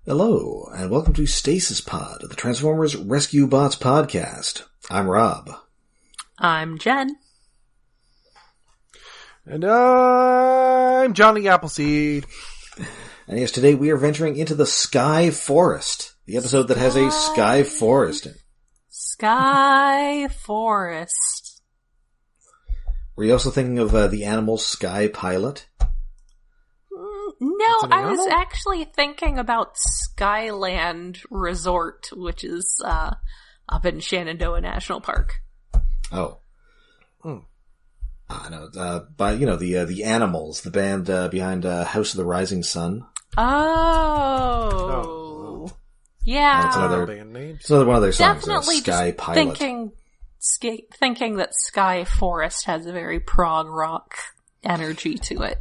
Hello, and welcome to Stasis Pod, the Transformers Rescue Bots podcast. I'm Rob. I'm Jen. And I'm Johnny Appleseed. And yes, today we are venturing into the Sky Forest, the episode that has a Sky Forest in it. Sky Forest. Were you also thinking of the animal Sky Pilot? No, I was actually thinking about Skyland Resort, which is up in Shenandoah National Park. Oh. No, but you know, the Animals, the band behind House of the Rising Sun. Oh. Yeah. That's another band name. It's another one of their songs, Definitely Sky just Pilot. thinking that Sky Forest has a very prog rock energy to it.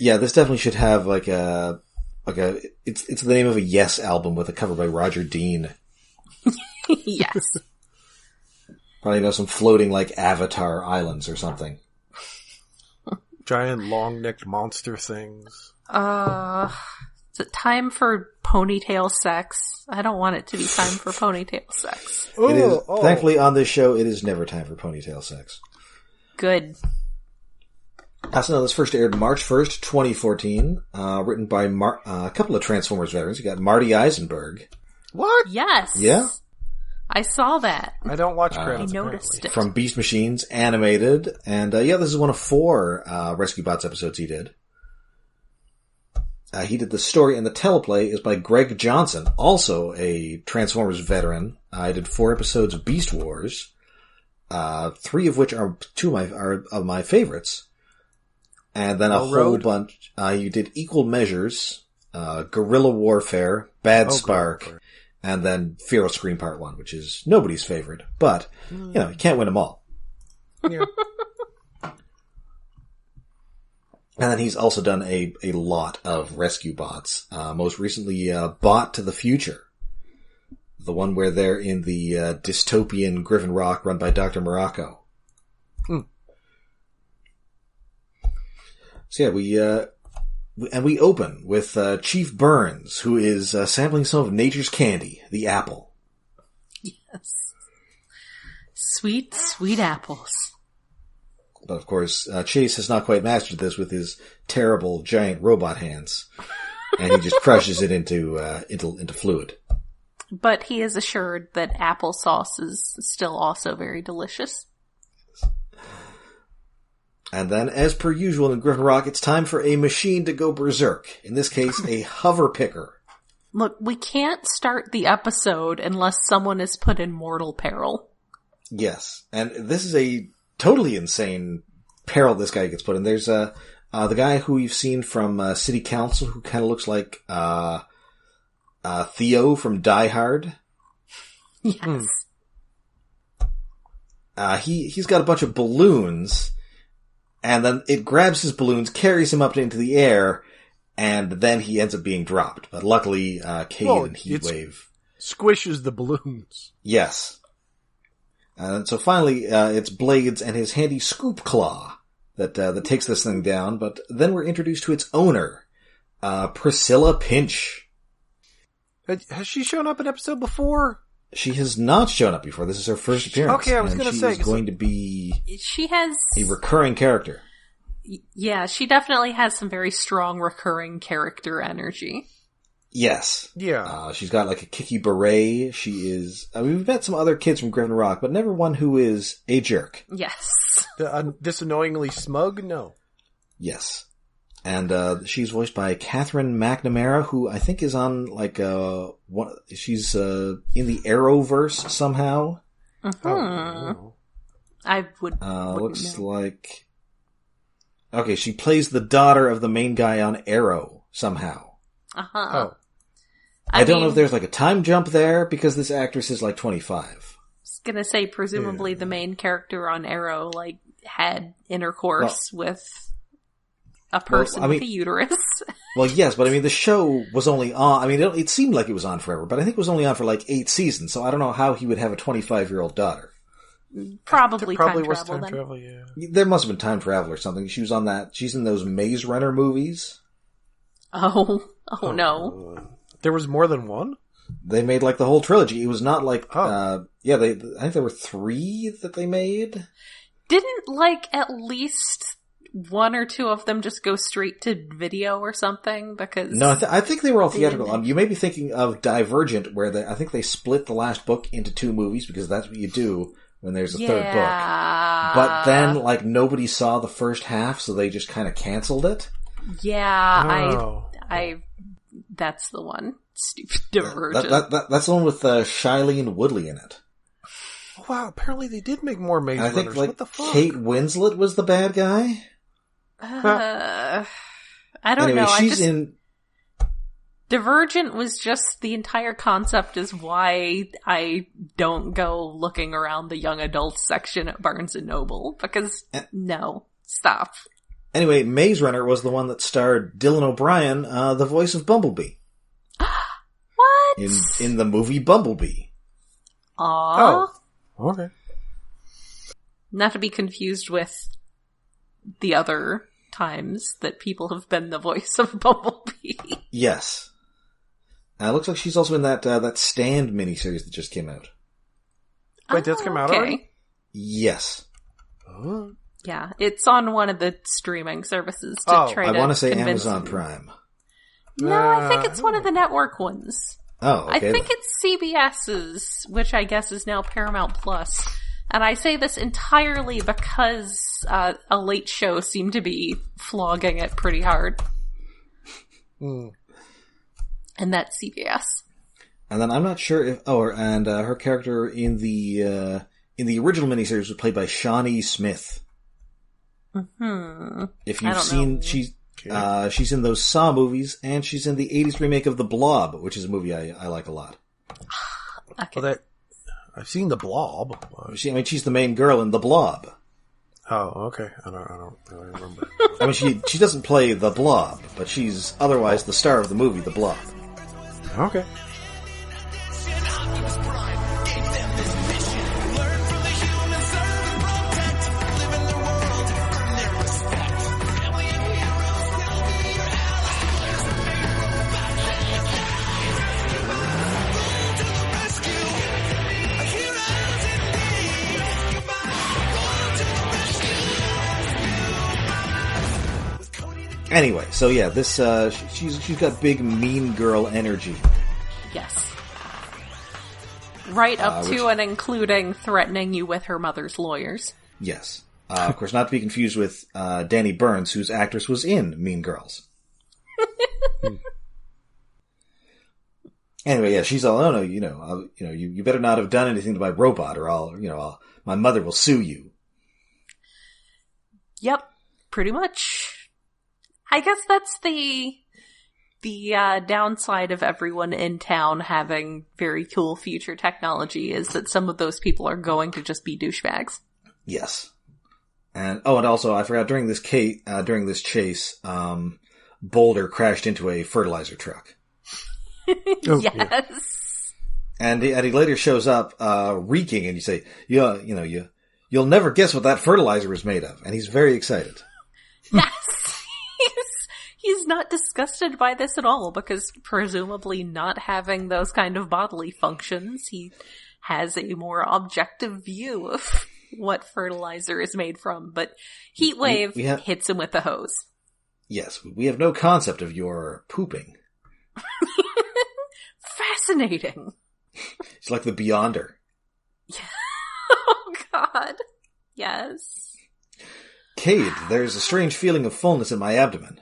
Yeah, this definitely should have it's the name of a Yes album with a cover by Roger Dean. Yes. Probably know some floating like Avatar islands or something. Giant long-necked monster things. Is it time for ponytail sex? I don't want it to be time for ponytail sex. It is. Thankfully, on this show, it is never time for ponytail sex. Good. So this first aired March 1st, 2014, written by a couple of Transformers veterans. You got Marty Eisenberg. What? Yes. Yeah. I saw that. I don't watch credits, I noticed apparently. it. From Beast Machines, animated. And this is one of 4 Rescue Bots episodes he did. He did the story, and the teleplay is by Greg Johnson, also a Transformers veteran. I did 4 episodes of Beast Wars, 3 of which are of my favorites. And then a whole bunch. You did Equal Measures, Guerrilla Warfare, Bad Spark, and then Feral Scream Part 1, which is nobody's favorite. But, you can't win them all. Yeah. And then he's also done a lot of Rescue Bots. Most recently, Bot to the Future. The one where they're in the dystopian Griffin Rock run by Dr. Morocco. So yeah, we open with Chief Burns, who is sampling some of nature's candy, the apple. Yes. Sweet, sweet apples. But of course, Chase has not quite mastered this with his terrible giant robot hands, and he just crushes it into fluid. But he is assured that applesauce is still also very delicious. And then, as per usual in Griffin Rock, it's time for a machine to go berserk. In this case, a hover picker. Look, we can't start the episode unless someone is put in mortal peril. Yes, and this is a totally insane peril this guy gets put in. There's the guy who you've seen from City Council, who kind of looks like Theo from Die Hard. Yes. He's got a bunch of balloons, and then it grabs his balloons, carries him up into the air, and then he ends up being dropped. But luckily, Cade and Heatwave squishes the balloons. Yes. And so finally, it's Blades and his handy scoop claw that takes this thing down. But then we're introduced to its owner, Priscilla Pinch. Has she shown up in episode before? She has not shown up before. This is her first appearance. Okay, I was going to say. She's going to be she has a recurring character. Yeah, she definitely has some very strong recurring character energy. Yes. Yeah. She's got like a kicky beret. She is... we've met some other kids from Griffin Rock, but never one who is a jerk. Yes. This annoyingly smug? No. Yes. And she's voiced by Catherine McNamara, who I think is on like she's in the Arrowverse somehow. Mm-hmm. Oh. I would looks know. like... Okay, she plays the daughter of the main guy on Arrow somehow. Uh-huh. Oh. I don't know if there's like a time jump there, because this actress is like 25. I was gonna say, presumably the main character on Arrow, like, had intercourse with a person with a uterus. Well, yes, but I mean, the show was only on, I mean, it seemed like it was on forever, but I think it was only on for like 8 seasons, so I don't know how he would have a 25-year-old daughter. Probably time was travel, time then. travel, yeah. There must have been time travel or something. She was on that, she's in those Maze Runner movies. Oh no. There was more than one? They made, like, the whole trilogy. It was not like, I think there were 3 that they made. Didn't, like, at least 1 or 2 of them just go straight to video or something? Because no, I think they were all theatrical. You may be thinking of Divergent, where I think they split the last book into 2 movies, because that's what you do when there's a third book. But then, like, nobody saw the first half, so they just kind of canceled it. Yeah, I that's the one. Stupid Divergent. That's the one with Shailene Woodley in it. Oh, wow, apparently they did make more Maze I think, Runners. like, What the fuck? Kate Winslet was the bad guy. I don't know. She's in... Divergent was just, the entire concept is why I don't go looking around the young adults section at Barnes & Noble, because no, stop. Anyway, Maze Runner was the one that starred Dylan O'Brien, the voice of Bumblebee. What? In the movie Bumblebee. Aww. Oh, okay. Not to be confused with the other times that people have been the voice of Bumblebee. Yes. It looks like she's also in that Stand miniseries that just came out. Wait, that's come out already? Yes. Oh. Yeah, it's on one of the streaming services to try to I want to say convince Amazon me. Prime. No, I think it's one of the network ones. Oh, okay. I think it's CBS's, which I guess is now Paramount Plus. And I say this entirely because a late show seemed to be flogging it pretty hard. Mm. And that's CBS. And then I'm not sure if... her character in the original miniseries was played by Shawnee Smith. Mm-hmm. If you've seen... She's in those Saw movies, and she's in the 80s remake of The Blob, which is a movie I like a lot. Okay. Well, I've seen The Blob. She's the main girl in The Blob. Oh, okay. I don't really remember. I mean, she doesn't play The Blob, but she's otherwise the star of the movie The Blob. Okay. Anyway, so yeah, this she's got big mean girl energy. Yes. Right up to and including threatening you with her mother's lawyers. Yes. Of course, not to be confused with Danny Burns, whose actress was in Mean Girls. Anyway, yeah, she's all, oh no, you better not have done anything to my robot, or my mother will sue you. Yep, pretty much. I guess that's the downside of everyone in town having very cool future technology, is that some of those people are going to just be douchebags. Yes. And also, I forgot, during this chase, Boulder crashed into a fertilizer truck. Yes. And he later shows up, reeking, and you say, you'll never guess what that fertilizer is made of. And he's very excited. Yes. He's not disgusted by this at all, because presumably not having those kind of bodily functions, he has a more objective view of what fertilizer is made from. But Heatwave hits him with the hose. Yes, we have no concept of your pooping. Fascinating. It's like the Beyonder. Oh, God. Yes. Cade, there's a strange feeling of fullness in my abdomen.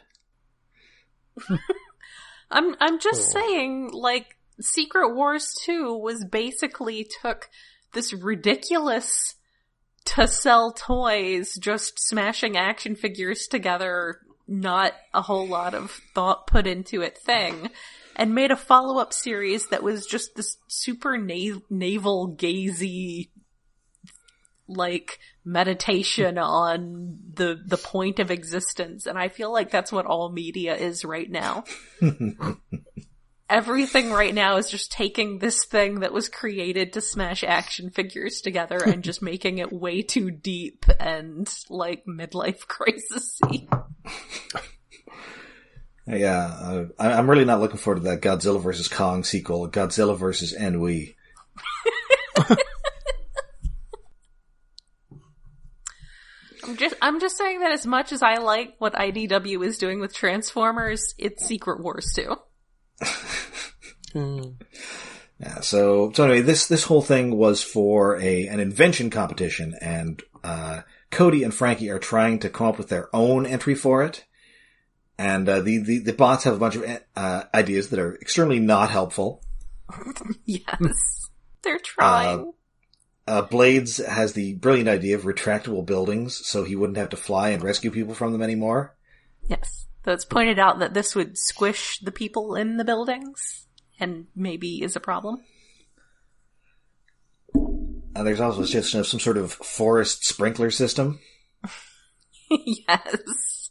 I'm just saying, like, Secret Wars 2 was basically took this ridiculous to sell toys, just smashing action figures together, not a whole lot of thought put into it thing, and made a follow-up series that was just this super navel-gazy, like, meditation on the point of existence. And I feel like that's what all media is right now. Everything right now is just taking this thing that was created to smash action figures together and just making it way too deep and, like, midlife crisis-y. Yeah, I'm really not looking forward to that Godzilla vs. Kong sequel, Godzilla vs. Ennui. I'm just saying that as much as I like what IDW is doing with Transformers, it's Secret Wars too. Yeah, so anyway, this whole thing was for an invention competition, and Cody and Frankie are trying to come up with their own entry for it. And the bots have a bunch of ideas that are extremely not helpful. Yes, they're trying. Blades has the brilliant idea of retractable buildings, so he wouldn't have to fly and rescue people from them anymore. Yes, though it's pointed out that this would squish the people in the buildings, and maybe is a problem. There's also a suggestion of some sort of forest sprinkler system. Yes.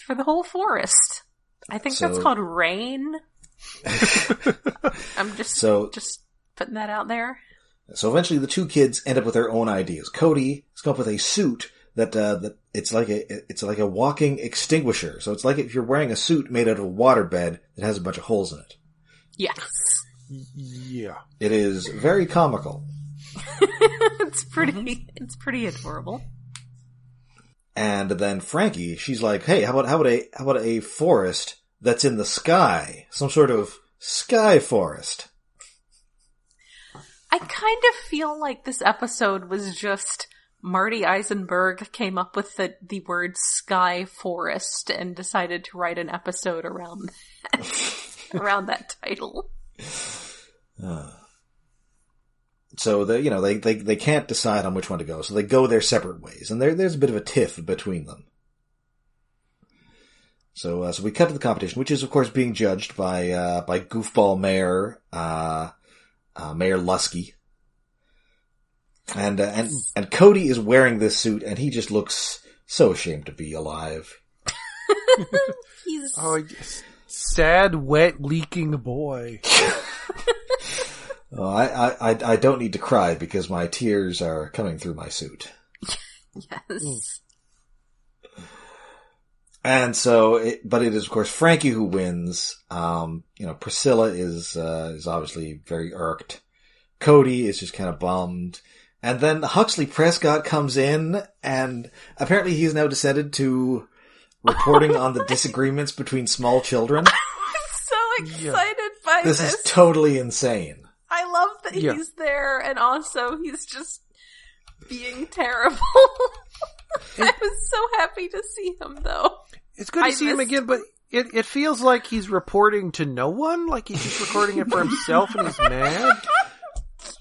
For the whole forest. I think that's called rain. I'm just putting that out there. So eventually the two kids end up with their own ideas. Cody has come up with a suit that it's like a walking extinguisher. So it's like if you're wearing a suit made out of a waterbed that has a bunch of holes in it. Yes. Yeah. It is very comical. It's pretty adorable. And then Frankie, she's like, "Hey, how about a forest that's in the sky? Some sort of sky forest." I kind of feel like this episode was just Marty Eisenberg came up with the word Sky Forest and decided to write an episode around around that title. So they can't decide on which one to go, so they go their separate ways, and there's a bit of a tiff between them. So we cut to the competition, which is of course being judged by goofball Mayor Mayor Luskey, and Cody is wearing this suit, and he just looks so ashamed to be alive. Sad, wet, leaking boy. Oh, I don't need to cry because my tears are coming through my suit. Yes. And so, but it is of course Frankie who wins. Priscilla is obviously very irked. Cody is just kind of bummed. And then Huxley Prescott comes in, and apparently he's now descended to reporting on the disagreements between small children. I'm so excited by this. This is totally insane. I love that he's there, and also he's just being terrible. I was so happy to see him, though. It's good to see him again, but it feels like he's reporting to no one, like he's just recording it for himself and he's mad.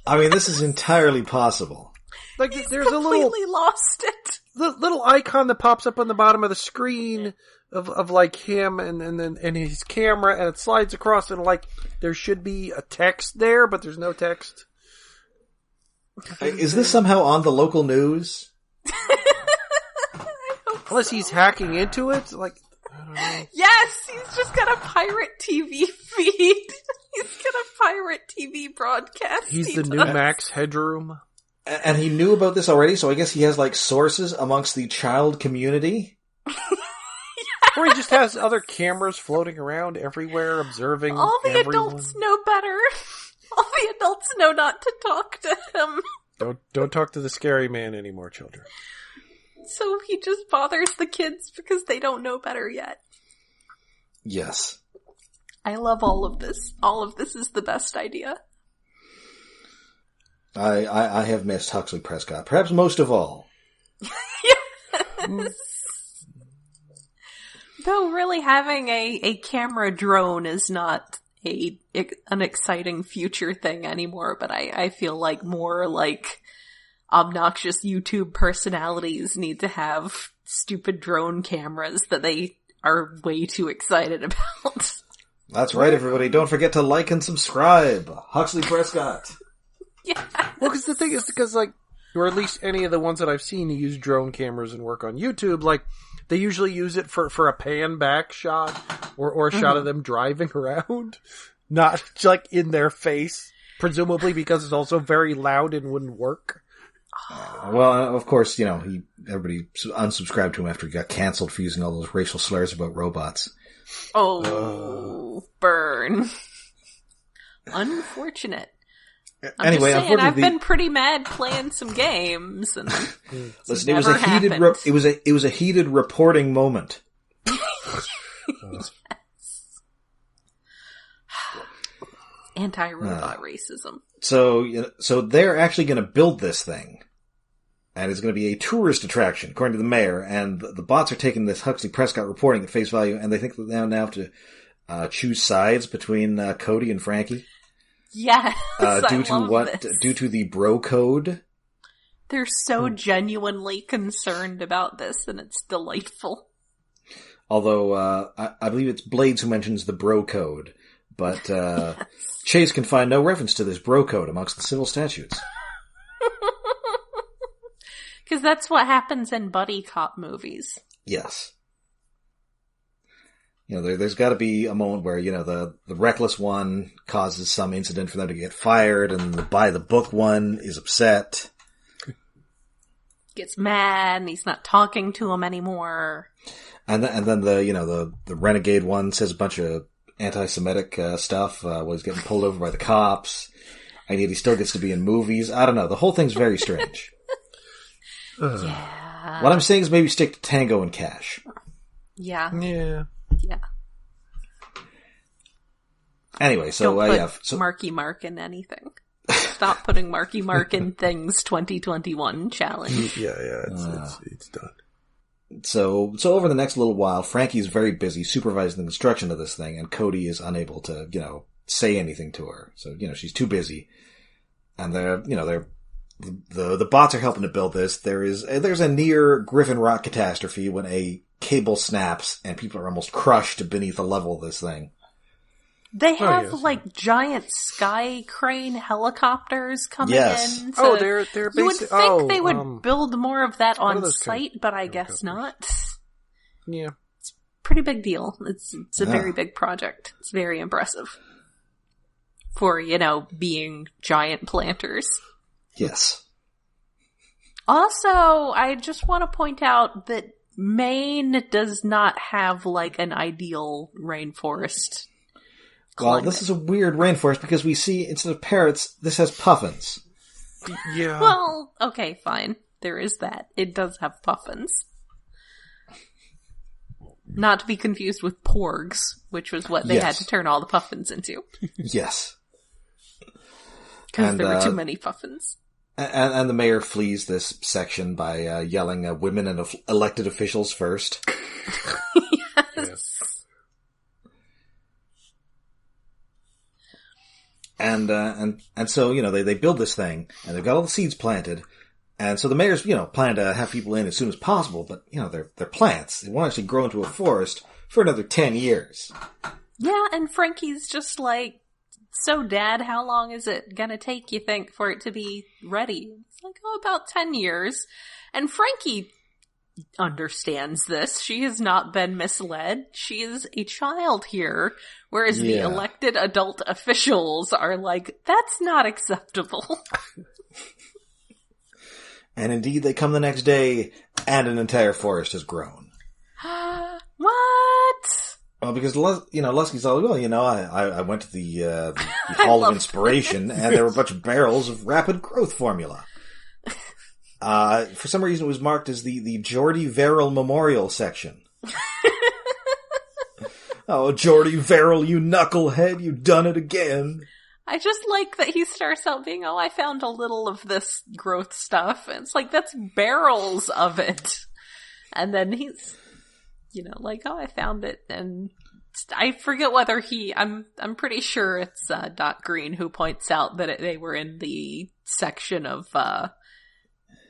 I mean, this is entirely possible. Like he's there's completely lost it. Little icon that pops up on the bottom of the screen of like him and his camera, and it slides across, and like there should be a text there, but there's no text. Is this somehow on the local news? Unless he's hacking into it, like I don't know. Yes, he's just got a pirate TV feed. He's got a pirate TV broadcast. He's the new Max Headroom. And he knew about this already, so I guess he has like sources amongst the child community. Or he just has other cameras floating around everywhere, observing all the everyone. adults know better. All the adults know not to talk to him. Don't talk to the scary man anymore, children. So he just bothers the kids because they don't know better yet. Yes. I love all of this. All of this is the best idea. I have missed Huxley Prescott, perhaps most of all. Yes. Though really having a camera drone is not an exciting future thing anymore, but I feel like more like obnoxious YouTube personalities need to have stupid drone cameras that they are way too excited about. That's right, everybody. Don't forget to like and subscribe. Huxley Prescott. Yeah. Well, because the thing is, like, or at least any of the ones that I've seen who use drone cameras and work on YouTube, like, they usually use it for a pan back shot or a shot of them driving around. Not, like, in their face. Presumably because it's also very loud and wouldn't work. Well, of course, everybody unsubscribed to him after he got canceled for using all those racial slurs about robots. Oh, burn. Unfortunate. Anyway, just saying, I've unfortunately, been pretty mad playing some games, and listen, it was a heated reporting moment. Anti-robot racism. So they're actually going to build this thing, and it's going to be a tourist attraction, according to the mayor. And the bots are taking this Huxley Prescott reporting at face value, and they think that they now have to choose sides between Cody and Frankie. Yes, due to the bro code. They're so genuinely concerned about this, and it's delightful. Although I believe it's Blades who mentions the bro code, but yes. Chase can find no reference to this bro code amongst the civil statutes. Because that's what happens in buddy cop movies. Yes. There's got to be a moment where, the reckless one causes some incident for them to get fired, and the by-the-book one is upset. Gets mad, and he's not talking to him anymore. And then the renegade one says a bunch of anti-Semitic stuff while he's getting pulled over by the cops, and yet he still gets to be in movies. I don't know. The whole thing's very strange. Yeah. What I'm saying is maybe stick to Tango and Cash. Yeah. Yeah. Yeah. Anyway, so Don't put Marky Mark in anything. Stop putting Marky Mark in things 2021 challenge. Yeah, it's done. So over the next little while, Frankie's very busy supervising the construction of this thing, and Cody is unable to, say anything to her. So, she's too busy. And the bots are helping to build this. There's a near Griffin Rock catastrophe when a cable snaps and people are almost crushed beneath the level of this thing. They have giant sky crane helicopters coming in. They're you would think they would build more of that on site, but I guess not. Yeah. It's a pretty big deal. It's a very big project. It's very impressive. For, being giant planters. Yes. Also, I just want to point out that Maine does not have, an ideal rainforest climate. Well, this is a weird rainforest because we see, instead of parrots, this has puffins. Yeah. Well, okay, fine. There is that. It does have puffins. Not to be confused with porgs, which was what they had to turn all the puffins into. Yes. Because there were too many puffins. And the mayor flees this section by yelling at women and elected officials first. Yes. And so, they build this thing, and they've got all the seeds planted, and so the mayor's, planning to have people in as soon as possible, but, they're plants. They won't actually grow into a forest for another 10 years. Yeah, and Frankie's just so Dad, how long is it gonna take, you think, for it to be ready? It's about 10 years. And Frankie understands this. She has not been misled. She is a child here, whereas the elected adult officials are that's not acceptable. And indeed, they come the next day, and an entire forest has grown. What? Well, because, Luskey's all, I went to the Hall of Inspiration, and there were a bunch of barrels of rapid growth formula. For some reason, it was marked as the Geordie Verrill Memorial section. Oh, Geordie Verrill, you knucklehead, you done it again. I just like that he starts out being, I found a little of this growth stuff. And it's that's barrels of it. And then he's, I found it. And I forget whether I'm pretty sure it's Doc Green who points out that they were in the section of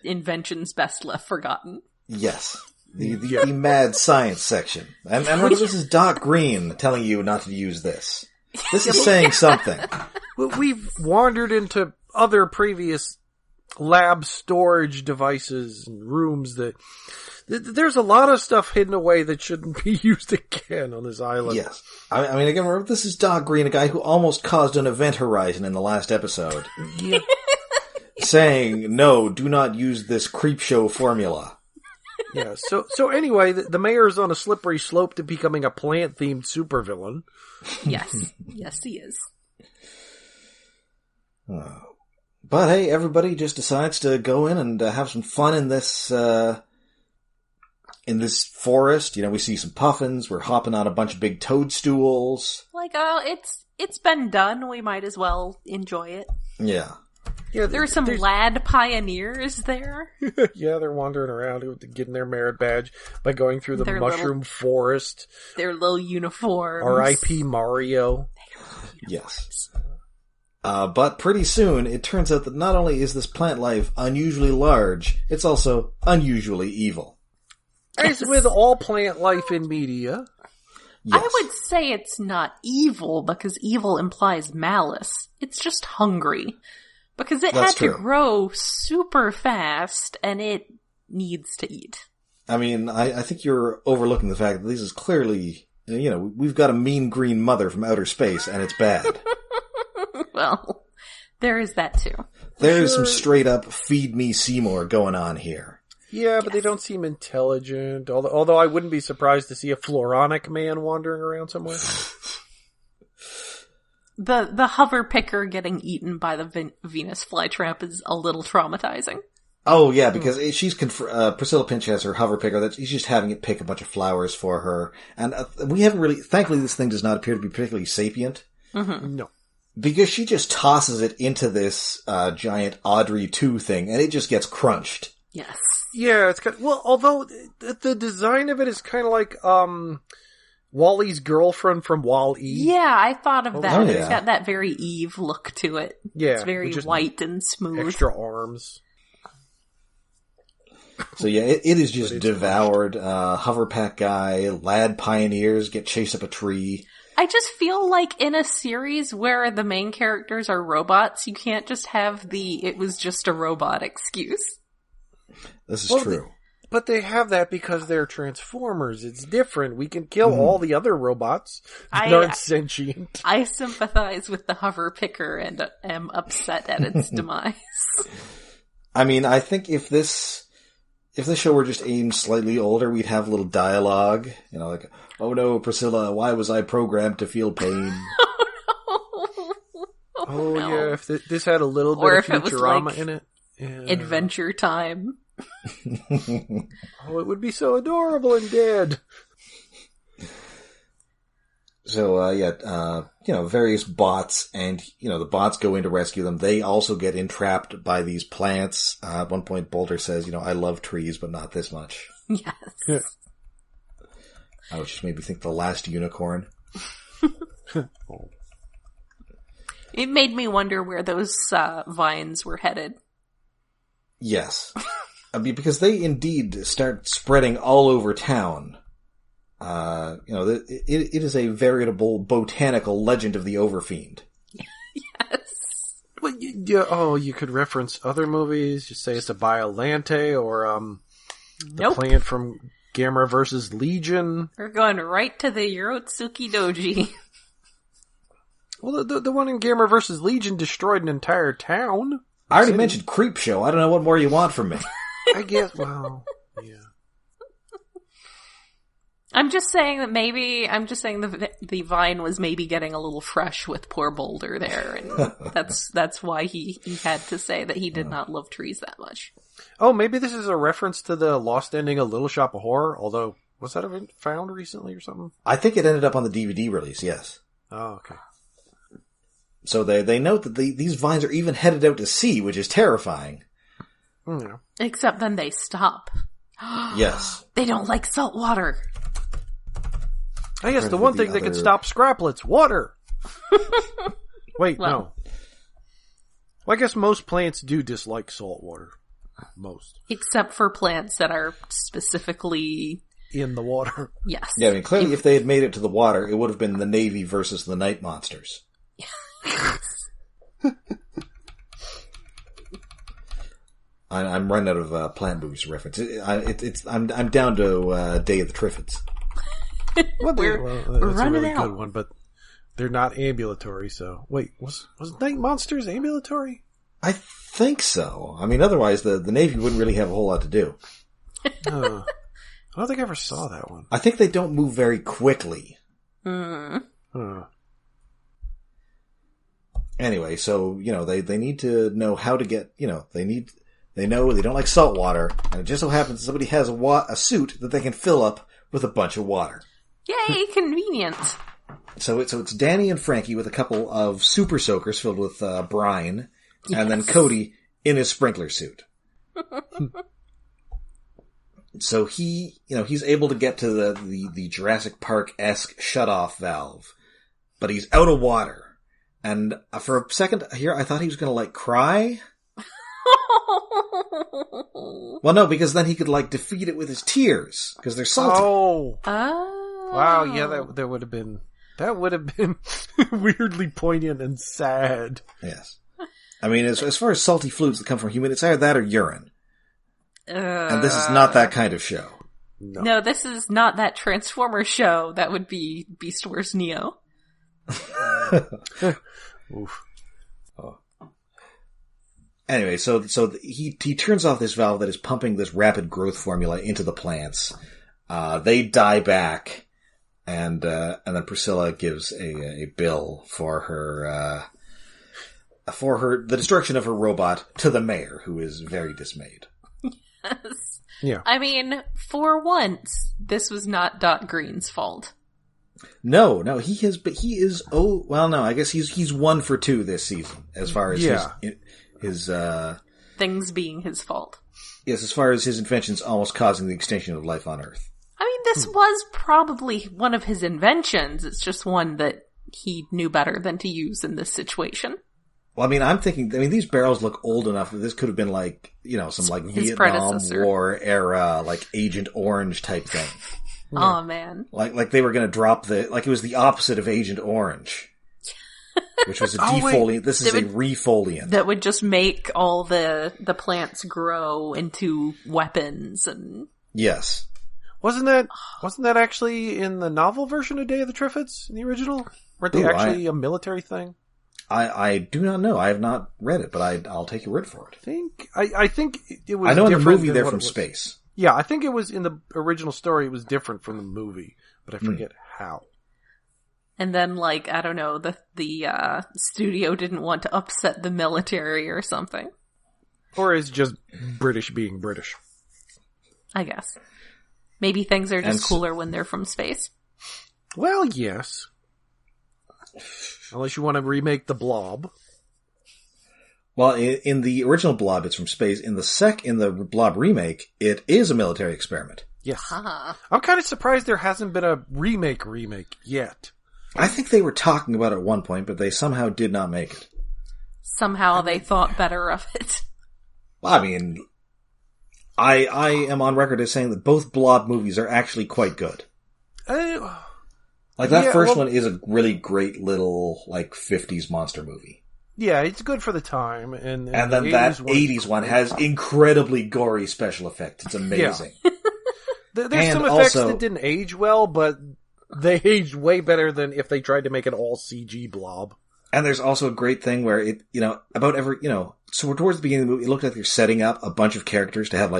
inventions best left forgotten. Yes. The mad science section. And remember, this is Doc Green telling you not to use this. This is saying something. We've wandered into other previous lab storage devices and rooms that there's a lot of stuff hidden away that shouldn't be used again on this island. Yes. I mean, again, remember, this is Doc Green, a guy who almost caused an event horizon in the last episode. Yeah. Saying, no, do not use this creep show formula. Yeah, so anyway, the mayor is on a slippery slope to becoming a plant-themed supervillain. Yes. Yes, he is. But hey, everybody just decides to go in and have some fun in this forest. You know, we see some puffins. We're hopping on a bunch of big toadstools. Like, it's been done. We might as well enjoy it. Yeah. Yeah, There's some lad pioneers there. Yeah, they're wandering around getting their merit badge by going through the mushroom forest. Their little uniforms. R.I.P. Mario. Yes. But pretty soon, it turns out that not only is this plant life unusually large, it's also unusually evil. As with all plant life in media. Yes. I would say it's not evil, because evil implies malice. It's just hungry. Because it That's had to true. grow super fast, and it needs to eat. I mean, I think you're overlooking the fact that this is clearly, you know, we've got a mean green mother from outer space, and it's bad. Well, there is that too. There's some straight up feed me Seymour going on here. Yeah, but they don't seem intelligent. Although I wouldn't be surprised to see a Floronic man wandering around somewhere. The hover picker getting eaten by the Venus flytrap is a little traumatizing. Oh yeah, because Priscilla Pinch has her hover picker that she's just having it pick a bunch of flowers for her. And we haven't really, thankfully this thing does not appear to be particularly sapient. Mm-hmm. No. Because she just tosses it into this giant Audrey 2 thing, and it just gets crunched. Yes. Yeah, it's kind of, well, although the design of it is kind of like Wally's girlfriend from Wall-E. Yeah, I thought of that. Oh, It's yeah. got that very Eve look to it. Yeah, It's very just white and smooth. extra arms. So yeah, it is just devoured. Hoverpack guy, lad pioneers get chased up a tree. I just feel like in a series where the main characters are robots, you can't just have it was just a robot excuse. This is true. But they have that because they're Transformers. It's different. We can kill all the other robots that aren't sentient. I sympathize with the hover picker and am upset at its demise. I mean, I think if this show were just aimed slightly older, we'd have a little dialogue. You know, like, oh no, Priscilla, why was I programmed to feel pain? Oh no. yeah, if this had a little Or bit of if it was Futurama like in it. Yeah. Adventure Time. Oh, it would be so adorable and dead. So, various bots, and, the bots go in to rescue them. They also get entrapped by these plants. At one point, Boulder says, I love trees, but not this much. Yes. Yeah. Which just made me think the last unicorn. It made me wonder where those vines were headed. Yes. I mean, because they indeed start spreading all over town. It is a veritable botanical legend of the Overfiend. Yes. Well, you could reference other movies. Just say it's a Biolante or the plant from Gamera versus Legion. We're going right to the Yorotsuki Doji. Well, the one in Gamera versus Legion destroyed an entire town. I already mentioned Creep Show. I don't know what more you want from me. I guess, well, yeah. I'm just saying the vine was maybe getting a little fresh with poor Boulder there, and that's why he had to say that he did not love trees that much. Oh, maybe this is a reference to the lost ending of Little Shop of Horror, although, was that ever found recently or something? I think it ended up on the DVD release, yes. Oh, okay. So they note that these vines are even headed out to sea, which is terrifying. Yeah. Except then they stop. Yes. They don't like salt water. I guess the one thing that can stop scraplets, water! Wait, no. Well, I guess most plants do dislike salt water. Most. Except for plants that are specifically in the water. Yes. Yeah, I mean, clearly if they had made it to the water, it would have been the Navy versus the Night Monsters. I'm running out of plant movies to reference. I'm down to Day of the Triffids. That's a really out. good one, but they're not ambulatory. So wait, was Night Monsters ambulatory? I think so. I mean, otherwise the Navy wouldn't really have a whole lot to do. I don't think I ever saw that one. I think they don't move very quickly. Anyway, so, they need to know how to get, they know they don't like salt water, and it just so happens somebody has a suit that they can fill up with a bunch of water. Yay, convenient. So it's Danny and Frankie with a couple of super soakers filled with brine, and then Cody in his sprinkler suit. So he's able to get to the Jurassic Park-esque shutoff valve, but he's out of water. And for a second here, I thought he was going to cry. Well, no, because then he could defeat it with his tears because they're salty. Oh. Wow, yeah, that would have been weirdly poignant and sad. Yes. I mean, as far as salty fluids that come from human, it's either that or urine. And this is not that kind of show. No, this is not that Transformers show. That would be Beast Wars Neo. Oof. Oh. Anyway, so he turns off this valve that is pumping this rapid growth formula into the plants. They die back, and then Priscilla gives a bill for the destruction of her robot to the mayor, who is very dismayed. Yes. Yeah. I mean, for once, this was not Dot Green's fault. No, he is. Oh, well, no, I guess he's 1 for 2 this season as far as his things being his fault. Yes, as far as his inventions almost causing the extinction of life on Earth. I mean, this was probably one of his inventions. It's just one that he knew better than to use in this situation. Well, I mean, I'm thinking, these barrels look old enough that this could have been some his Vietnam predecessor. War era, Agent Orange type thing. Yeah. Oh, man. Like they were gonna drop it was the opposite of Agent Orange. Which was a defoliant. This is a refoliant. That would just make all the plants grow into weapons and... Yes. Wasn't that actually in the novel version of Day of the Triffids, in the original? Weren't they a military thing? I do not know. I have not read it, but I'll take your word for it. I think it was. I know in the different movie they're from space. Yeah, I think it was in the original story. It was different from the movie, but I forget how. And then, I don't know, the studio didn't want to upset the military or something. Or is just British being British. I guess. Maybe things are just cooler when they're from space. Well, yes. Unless you want to remake the Blob. Well, in the original Blob, it's from space. In the Blob remake, it is a military experiment. Yes. I'm kind of surprised there hasn't been a remake I yet. think they were talking about it at one point, but they somehow did not make it. Somehow they thought better of it. Well, I mean, I am on record as saying that both Blob movies are actually quite good. That first one is a really great little, 50s monster movie. Yeah, it's good for the time. And then that 80s one has incredibly gory special effects. It's amazing. Yeah. There's some effects that didn't age well, but they aged way better than if they tried to make an all CG Blob. So towards the beginning of the movie, it looked like they're setting up a bunch of characters to have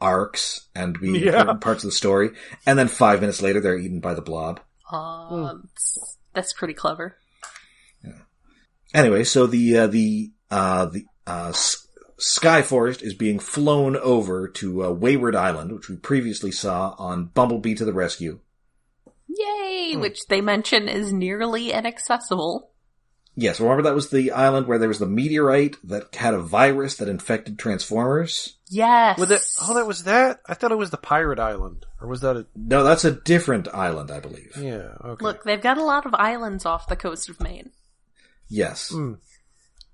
arcs and be important parts of the story. And then 5 minutes later, they're eaten by the Blob. That's pretty clever. Yeah. Anyway, so the Sky Forest is being flown over to Wayward Island, which we previously saw on Bumblebee to the Rescue. Yay! Which they mention is nearly inaccessible. Yes, remember that was the island where there was the meteorite that had a virus that infected Transformers? Yes. That was that? I thought it was the Pirate Island. Or was that No, that's a different island, I believe. Yeah, okay. Look, they've got a lot of islands off the coast of Maine. Yes.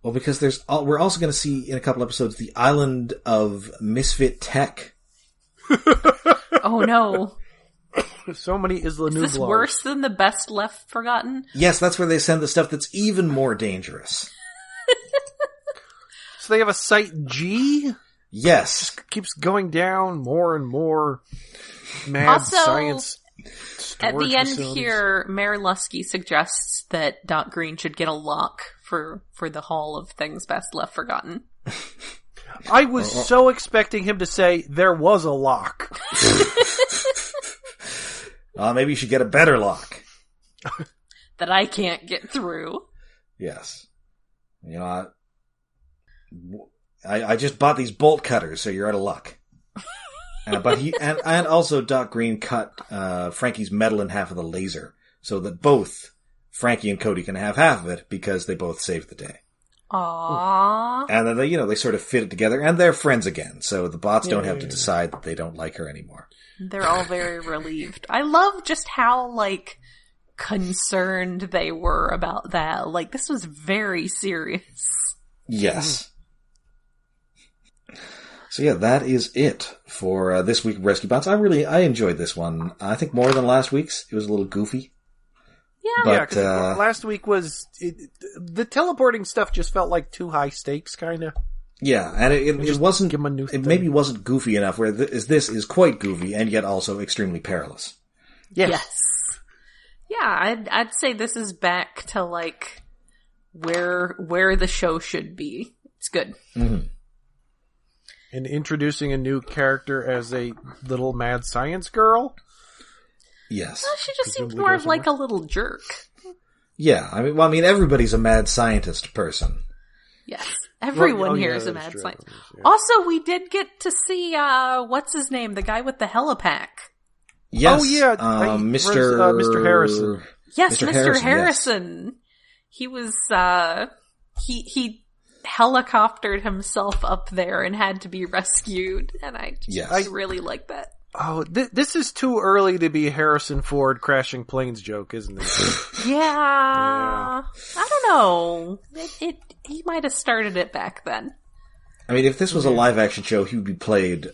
Well, because we're also going to see in a couple episodes the island of Misfit Tech. Oh no. So many Isla Nublar. Is this worse than the Best Left Forgotten? Yes, that's where they send the stuff that's even more dangerous. So they have a Site G? Yes. Just keeps going down more and more mad science. At the end here, Mayor Luskey suggests that Dot Green should get a lock for the Hall of Things Best Left Forgotten. I was so expecting him to say there was a lock. Maybe you should get a better lock. That I can't get through. Yes. You know, I just bought these bolt cutters, so you're out of luck. But and also Doc Green cut Frankie's metal in half with a laser, so that both Frankie and Cody can have half of it because they both saved the day. Aww. And then they sort of fit it together, and they're friends again, so the bots don't have to decide that they don't like her anymore. They're all very relieved. I love just how, like, concerned they were about that. Like, this was very serious. Yes. So yeah, that is it for this week of Rescue Bots. I enjoyed this one. I think more than last week's. It was a little goofy. Yeah. But, last week was... the teleporting stuff just felt like too high stakes, kind of. Yeah, and it wasn't... Give 'em a new thing. Maybe wasn't goofy enough, where this is quite goofy, and yet also extremely perilous. Yes. Yeah, I'd say this is back to, like, where the show should be. It's good. Mm-hmm. And introducing a new character as a little mad science girl. Yes. Well, she just seems more of like a little jerk. Yeah, I mean, everybody's a mad scientist person. Yes. Everyone here is a mad scientist. Yeah. Also, we did get to see, what's his name? The guy with the helipack. Yes. Oh, yeah. Mr. Harrison. Yes, Mr. Harrison. Yes. He was, he helicoptered himself up there and had to be rescued, and I really like that. Oh, this is too early to be Harrison Ford crashing planes joke, isn't it? Yeah. I don't know. He might have started it back then. I mean, if this was a live action show, he would be played,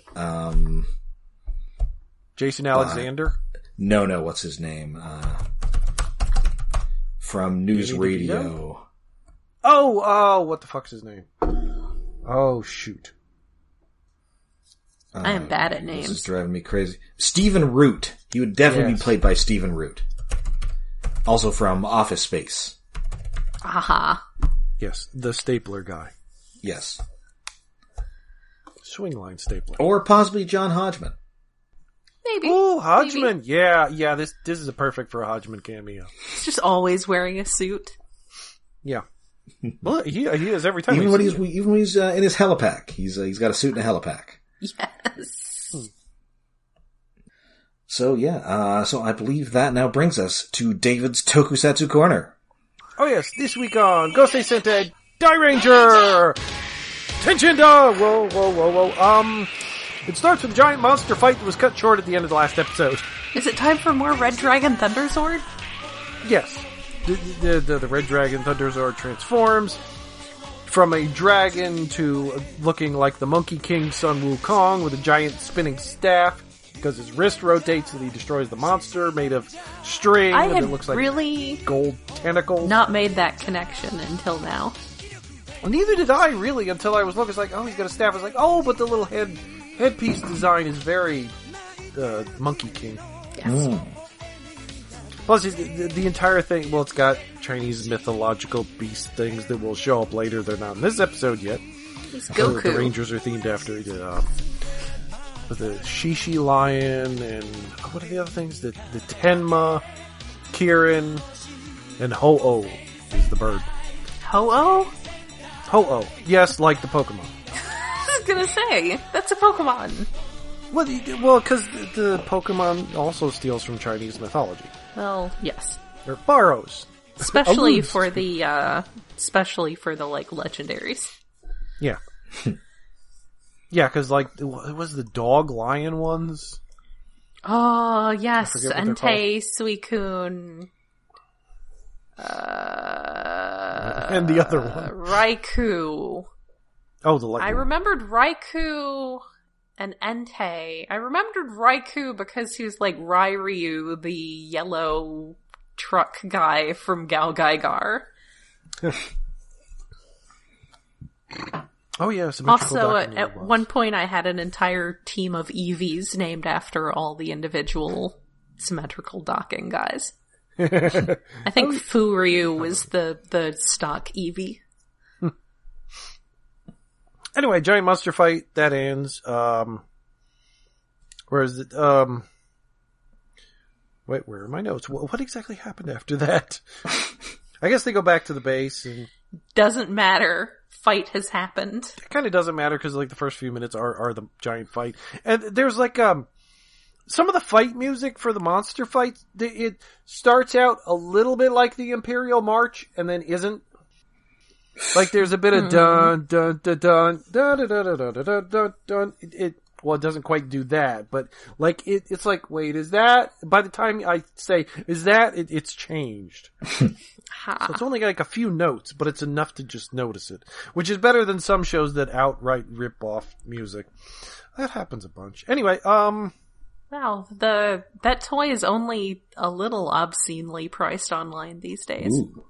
Jason Alexander? No, what's his name? From News Radio. Oh, what the fuck's his name? Oh, shoot. I am bad at names. This is driving me crazy. Stephen Root. He would definitely be played by Stephen Root. Also from Office Space. Aha. Yes, the stapler guy. Yes. Swing line stapler. Or possibly John Hodgman. Maybe. Oh, Hodgman. Maybe. Yeah, this is a perfect for a Hodgman cameo. He's just always wearing a suit. Yeah. Well, he is every time. Even when he's in his helipack. He's got a suit and a helipack. Yes. So yeah, so I believe that now brings us to David's Tokusatsu Corner. Oh yes, this week on Gosei Sentai Die Ranger! Tension da! Whoa. It starts with a giant monster fight that was cut short at the end of the last episode. Is it time for more Red Dragon Thunder Sword? Yes. The Red Dragon Thunder Sword transforms from a dragon to looking like the Monkey King Sun Wukong with a giant spinning staff because his wrist rotates and he destroys the monster made of string and it looks like really gold tentacles. Not made that connection until now. Well, neither did I really until I was looking. It's like, oh, he's got a staff. I was like, oh, but the little headpiece design is very Monkey King. Yes. Plus, the entire thing, well, it's got Chinese mythological beast things that will show up later. They're not in this episode yet. He's Goku. The Rangers are themed after the Shishi Lion and what are the other things? The Tenma, Kirin, and Ho-Oh is the bird. Ho-Oh? Ho-Oh. Yes, like the Pokemon. I was gonna say, that's a Pokemon. Well, because the Pokemon also steals from Chinese mythology. Well, yes. They're borrows. Especially for the like legendaries. Yeah. Yeah, because like it was the dog lion ones. Oh yes, Entei, Suicune, and the other one, Raikou. Oh, the like. I remembered Raikou and Entei. I remembered Raikou because he was like Ryu, the yellow truck guy from Gal Gaigar. Oh yeah. Also, at one point, I had an entire team of Eevees named after all the individual symmetrical docking guys. I think Furyu was the stock Eevee. Anyway, giant monster fight that ends. Where is it? What Wait, where are my notes? What exactly happened after that? I guess they go back to the base and... Doesn't matter. Fight has happened. It kind of doesn't matter because like the first few minutes are the giant fight. And there's like, some of the fight music for the monster fights, it starts out a little bit like the Imperial March and then isn't. Like there's a bit of dun, dun, dun, dun, dun, dun, dun, dun, dun, dun, dun, dun. Well, it doesn't quite do that, but like it's like, wait, is that? By the time I say, is that? It's changed. So it's only like a few notes, but it's enough to just notice it, which is better than some shows that outright rip off music. That happens a bunch. Anyway, wow, that toy is only a little obscenely priced online these days. Ooh.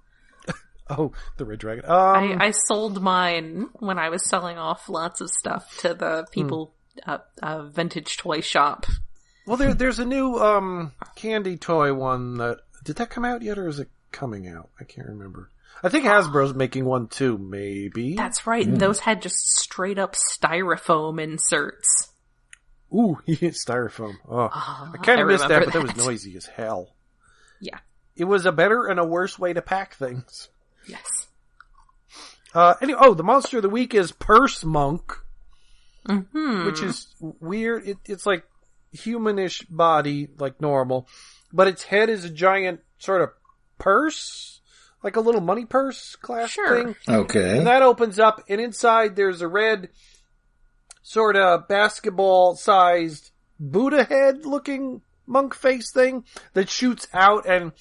Oh, the Red Dragon. I sold mine when I was selling off lots of stuff to the people at a vintage toy shop. Well, there's a new candy toy one that... Did that come out yet, or is it coming out? I can't remember. I think Hasbro's making one too, maybe. That's right. And those had just straight up styrofoam inserts. Ooh, styrofoam. Oh, I kind of missed that, but that was noisy as hell. Yeah. It was a better and a worse way to pack things. Yes. Anyway, the monster of the week is Purse Monk. Mm-hmm. Which is weird. It's like humanish body, like normal, but its head is a giant sort of purse, like a little money purse clasp thing. Okay. And that opens up, and inside there's a red sort of basketball-sized Buddha head-looking monk face thing that shoots out, and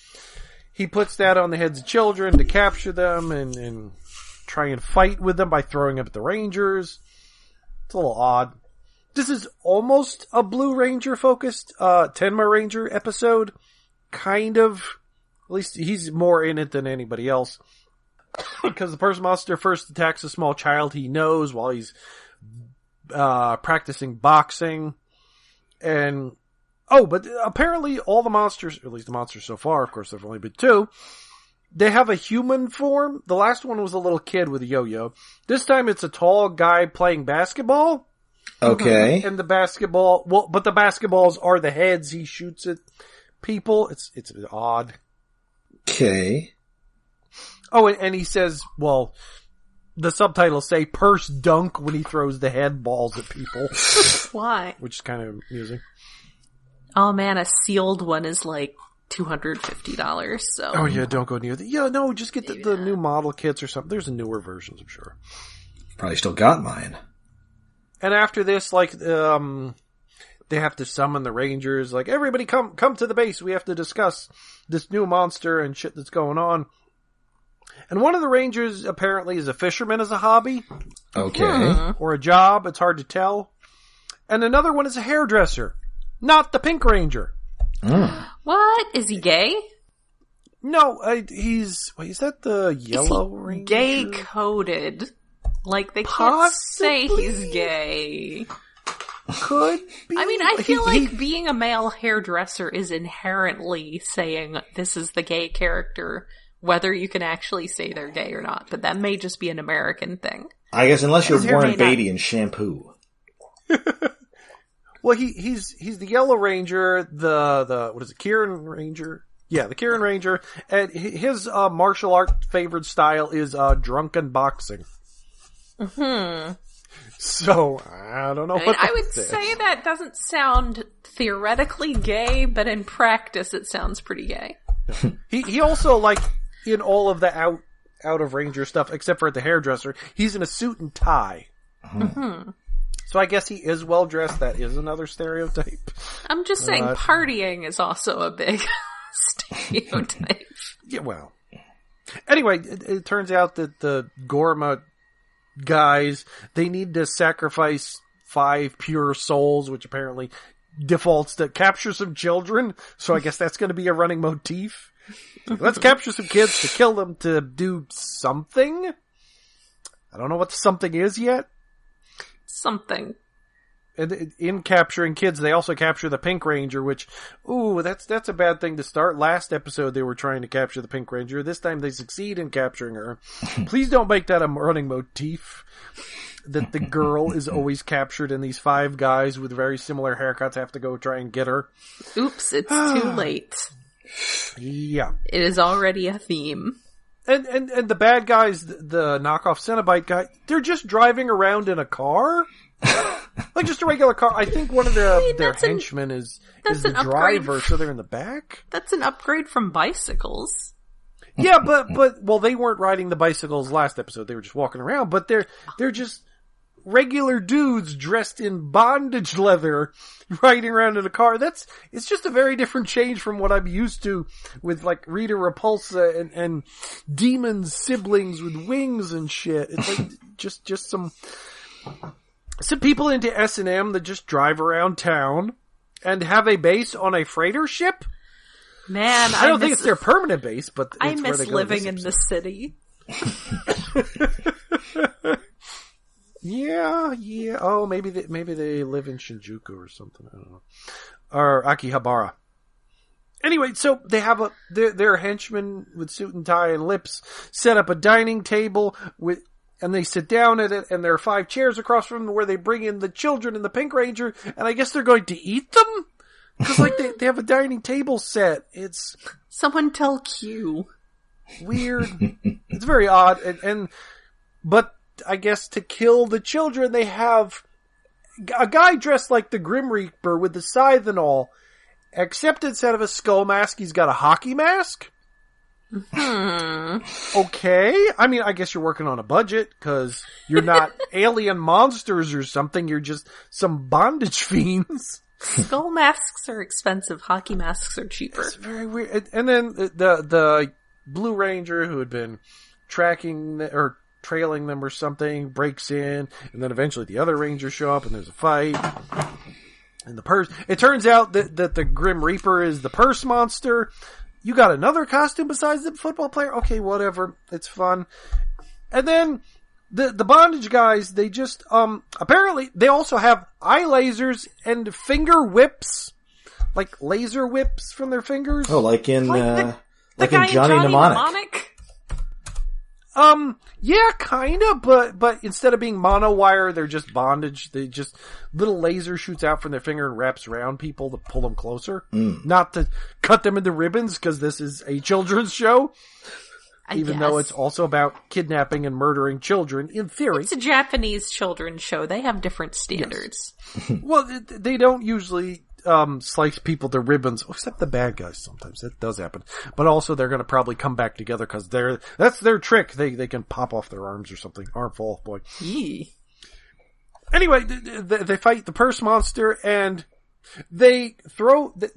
he puts that on the heads of children to capture them and try and fight with them by throwing them at the Rangers. It's a little odd. This is almost a Blue Ranger focused, Tenma Ranger episode. Kind of. At least he's more in it than anybody else. Because the Purse Monster first attacks a small child he knows while he's, practicing boxing. And, but apparently all the monsters, at least the monsters so far, of course there've only been 2, they have a human form. The last one was a little kid with a yo-yo. This time it's a tall guy playing basketball. Okay. And the basketball, but the basketballs are the heads he shoots at people. It's a bit odd. Okay. Oh, and he says, well, the subtitles say purse dunk when he throws the head balls at people. Why? Which is kind of amusing. Oh man, a sealed one is like $250, so... Oh yeah, don't go near that. Yeah, no, just get the new model kits or something. There's newer versions, I'm sure. Probably still got mine. And after this, like, they have to summon the Rangers. Like, everybody come to the base. We have to discuss this new monster and shit that's going on. And one of the Rangers apparently is a fisherman as a hobby. Okay. Or a job. It's hard to tell. And another one is a hairdresser. Not the Pink Ranger. What? Is he gay? No, is that the Yellow Ranger? Gay coded. Like, they can't say he's gay. Could be. I mean, I feel like being a male hairdresser is inherently saying this is the gay character, whether you can actually say they're gay or not. But that may just be an American thing. I guess unless you're Warren Beatty in Shampoo. Well, he's the Yellow Ranger, the what is it, Kieran Ranger? Yeah, the Kieran Ranger, and his martial art favored style is drunken boxing. Mm-hmm. So I don't know. I would say that doesn't sound theoretically gay, but in practice, it sounds pretty gay. He also, like, in all of the out of Ranger stuff, except for at the hairdresser, he's in a suit and tie. Mm-hmm. So I guess he is well dressed. That is another stereotype. I'm just saying partying is also a big stereotype. Yeah, well. Anyway, it turns out that the Gorma guys, they need to sacrifice 5 pure souls, which apparently defaults to capture some children. So I guess that's going to be a running motif. Let's capture some kids to kill them to do something. I don't know what the something is yet. Something. And in capturing kids, they also capture the Pink Ranger, which, that's a bad thing to start. Last episode, they were trying to capture the Pink Ranger. This time, they succeed in capturing her. Please don't make that a running motif. that the girl is always captured, and these 5 guys with very similar haircuts have to go try and get her. Oops, it's too late. Yeah. It is already a theme. And the bad guys, the knockoff Cenobite guy, they're just driving around in a car? Like just a regular car. I think one of their henchmen is the driver, so they're in the back? That's an upgrade from bicycles. Yeah, but well, they weren't riding the bicycles last episode. They were just walking around. But they're just regular dudes dressed in bondage leather, riding around in a car. It's just a very different change from what I'm used to with like Rita Repulsa and demons siblings with wings and shit. It's like just some people into S&M that just drive around town and have a base on a freighter ship. Man, I don't think it's their permanent base, but I it's miss where they living in the city. Yeah. Oh, maybe they live in Shinjuku or something. I don't know. Or Akihabara. Anyway, so they have their henchmen with suit and tie and lips set up a dining table and they sit down at it, and there are 5 chairs across from them where they bring in the children and the Pink Ranger, and I guess they're going to eat them? Because, like, they have a dining table set. It's... Someone tell Q. Weird. It's very odd. But I guess to kill the children, they have a guy dressed like the Grim Reaper with the scythe and all, except instead of a skull mask, he's got a hockey mask. Okay. I mean, I guess you're working on a budget, because you're not alien monsters or something. You're just some bondage fiends. Skull masks are expensive. Hockey masks are cheaper. It's very weird. And then the Blue Ranger, who had been tracking or trailing them or something, breaks in, and then eventually the other Rangers show up, and there's a fight. And the purse. It turns out that the Grim Reaper is the purse monster. You got another costume besides the football player? Okay, whatever. It's fun. And then the bondage guys, they just, apparently they also have eye lasers and finger whips. Like laser whips from their fingers. Oh, like in Johnny Mnemonic? Yeah, kinda, but instead of being monowire, they're just bondage. They just, little laser shoots out from their finger and wraps around people to pull them closer. Not to cut them into ribbons, because this is a children's show. Even though it's also about kidnapping and murdering children, in theory. It's a Japanese children's show. They have different standards. Yes. Well, they don't usually slice people to ribbons, except the bad guys sometimes. That does happen. But also they're going to probably come back together because that's their trick. They can pop off their arms or something. Arm fall off, boy. Yee. Anyway, they fight the purse monster, and they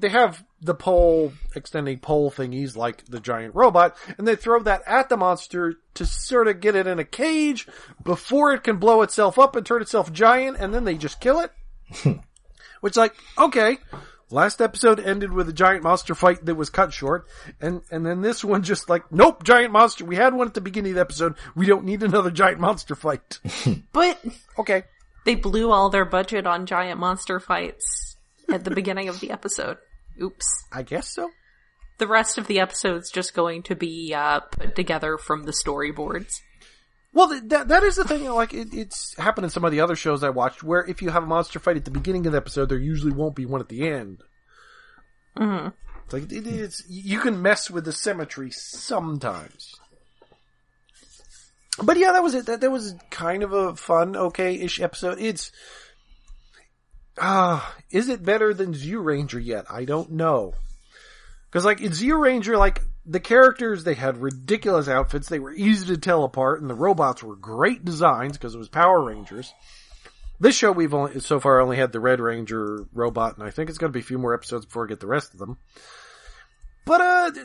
have the extending pole thingies like the giant robot, and they throw that at the monster to sort of get it in a cage before it can blow itself up and turn itself giant, and then they just kill it. Which, like, okay, last episode ended with a giant monster fight that was cut short, and then this one just like, nope, giant monster. We had one at the beginning of the episode. We don't need another giant monster fight. But okay, they blew all their budget on giant monster fights at the beginning of the episode. Oops. I guess so. The rest of the episode's just going to be put together from the storyboards. Well, that is the thing, like, it's happened in some of the other shows I watched, where if you have a monster fight at the beginning of the episode, there usually won't be one at the end. Mm-hmm. It's like, you can mess with the symmetry sometimes. But yeah, that was it. That was kind of a fun, okay-ish episode. Is it better than Zyuranger yet? I don't know. Because, like, in Zyuranger, like, the characters, they had ridiculous outfits, they were easy to tell apart, and the robots were great designs, because it was Power Rangers. This show, we've so far only had the Red Ranger robot, and I think it's going to be a few more episodes before we get the rest of them. But,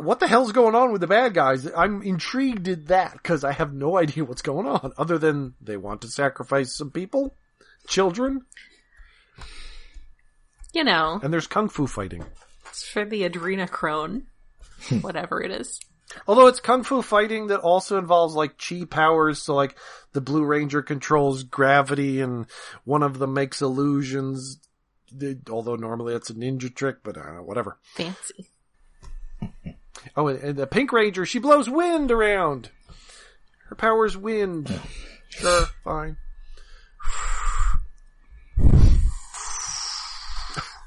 what the hell's going on with the bad guys? I'm intrigued at that, because I have no idea what's going on, other than they want to sacrifice some people? Children? You know. And there's kung fu fighting. It's for the adrenochrome. Whatever it is. Although it's kung fu fighting that also involves, like, chi powers, so, like, the Blue Ranger controls gravity, and one of them makes illusions, although normally it's a ninja trick, but whatever. Fancy. Oh, and the Pink Ranger, she blows wind around. Her power's wind. Sure, fine.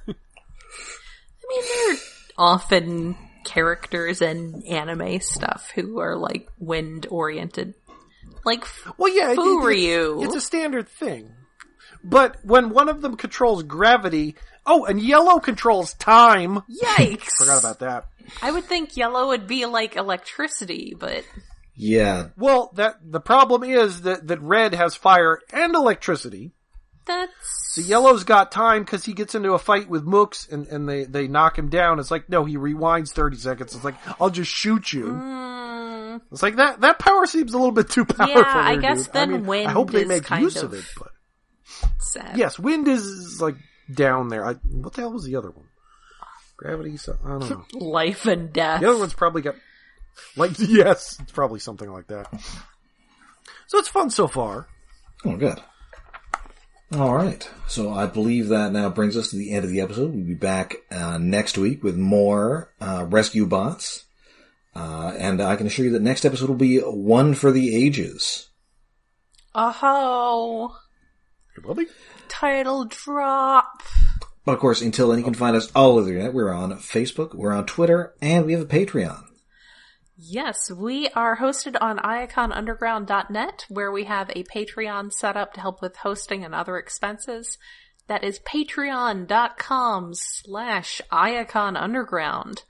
I mean, there are often characters in anime stuff who are, like, wind-oriented. Like, Furyu. It's a standard thing. But when one of them controls gravity... Oh, and Yellow controls time! Yikes! Forgot about that. I would think Yellow would be, like, electricity, but... Yeah. Well, the problem is that Red has fire and electricity. That's... So Yellow's got time because he gets into a fight with Mooks and they knock him down. It's like, no, he rewinds 30 seconds. It's like, I'll just shoot you. It's like, that power seems a little bit too powerful. Yeah, I guess then Wind I hope they is make kind use of of it, but... sad. Yes, Wind is, like, down there. What the hell was the other one? Gravity, I don't know. Life and death. The other one's probably got... Like, yes, it's probably something like that. So it's fun so far. Oh, good. All right. So I believe that now brings us to the end of the episode. We'll be back next week with more rescue bots. And I can assure you that next episode will be one for the ages. Oh. It will be. Title drop. But of course, until then, you can find us all over the internet. We're on Facebook, we're on Twitter, and we have a Patreon. Yes, we are hosted on iaconunderground.net, where we have a Patreon set up to help with hosting and other expenses. That is patreon.com/iaconunderground.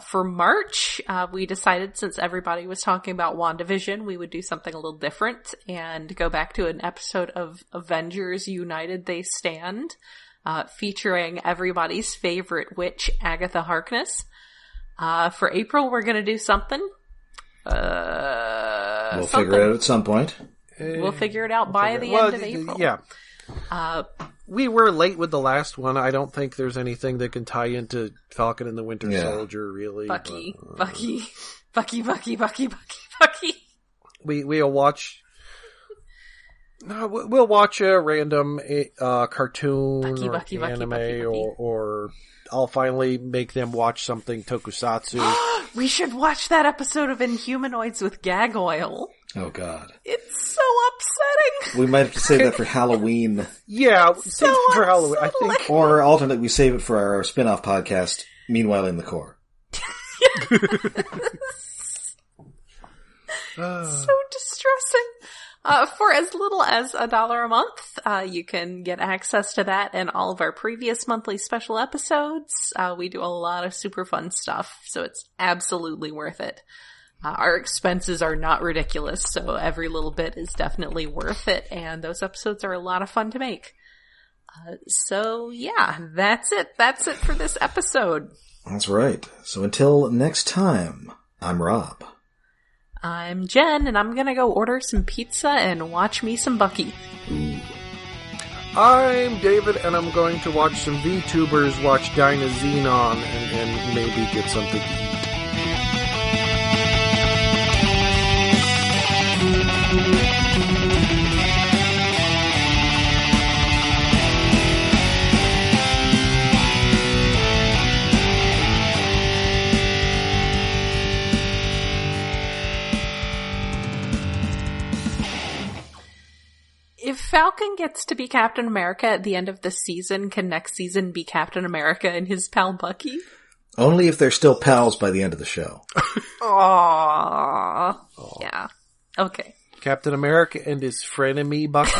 For March, we decided, since everybody was talking about WandaVision, we would do something a little different and go back to an episode of Avengers United They Stand, featuring everybody's favorite witch, Agatha Harkness. For April, we're gonna do something. We'll figure it out at some point. We'll figure it out by the end of April. Yeah. We were late with the last one. I don't think there's anything that can tie into Falcon and the Winter Soldier, really. Bucky. We'll watch... No, we'll watch a random cartoon or anime, or I'll finally make them watch something tokusatsu. We should watch that episode of Inhumanoids with gag oil. Oh, God. It's so upsetting. We might have to save that for Halloween. Yeah, save it for Halloween, I think. Or alternate, we save it for our spin-off podcast, Meanwhile in the Core. So distressing. For as little as $1 a month, you can get access to that and all of our previous monthly special episodes. We do a lot of super fun stuff, so it's absolutely worth it. Our expenses are not ridiculous, so every little bit is definitely worth it, and those episodes are a lot of fun to make. So yeah, that's it. That's it for this episode. That's right. So until next time, I'm Rob. I'm Jen, and I'm gonna go order some pizza and watch me some Bucky. I'm David, and I'm going to watch some VTubers watch Dinah Xenon and maybe get something to eat. If Falcon gets to be Captain America at the end of the season, can next season be Captain America and his pal Bucky? Only if they're still pals by the end of the show. Aww. Yeah. Okay. Captain America and his frenemy Bucky.